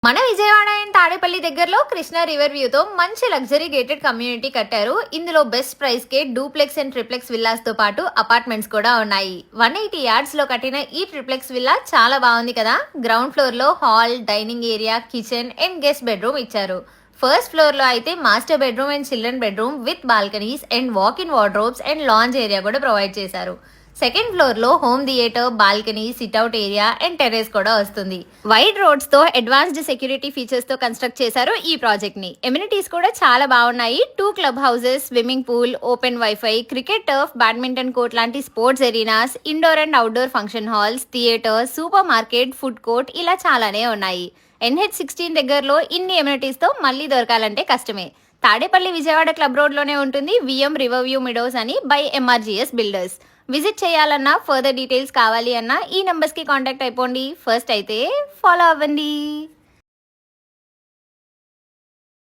మన విజయవాడ అండ్ తాడేపల్లి దగ్గరలో కృష్ణా రివర్ వ్యూతో మంచి లగ్జరీ గేటెడ్ కమ్యూనిటీ కట్టారు. ఇందులో best price K duplex and triplex villas తో పాటు అపార్ట్మెంట్స్ కూడా ఉన్నాయి. 180 యార్డ్స్ లో కట్టిన ఈ ట్రిప్లెక్స్ విల్లా చాలా బాగుంది కదా. గ్రౌండ్ ఫ్లోర్ లో hall, dining area, kitchen and guest bedroom ఇచ్చారు. ఫస్ట్ ఫ్లోర్ లో అయితే master bedroom and children bedroom with balconies and walk in wardrobes and lounge area కూడా ప్రొవైడ్ చేశారు. సెకండ్ ఫ్లోర్ లో home theatre, balcony, sit-out area and terrace కూడా వస్తుంది. Wide roads తో advanced security features తో construct చేశారు ఈ ప్రాజెక్ట్ ని. ఎమ్యూనిటీస్ కూడా చాలా బాగున్నాయి. 2 club houses, swimming pool, open wifi, cricket turf, badminton court లాంటి sports arenas, indoor and outdoor function halls, theatre, supermarket, food court ఇలా చాలానే ఉన్నాయి. NH16 దగ్గరలో ఇన్ని ఎమ్యూనిటీస్ తో మళ్ళీ దొరకాలంటే కష్టమే. తాడేపల్లి విజయవాడ క్లబ్ రోడ్ లోనే ఉంటుంది VM రివర్ వ్యూ మిడోస్ అని బై MRGS బిల్డర్స్. విజిట్ చేయాలన్నా, ఫర్దర్ డీటెయిల్స్ కావాలి అన్నా ఈ నెంబర్స్కి కాంటాక్ట్ అయిపోండి. ఫస్ట్ అయితే ఫాలో అవ్వండి.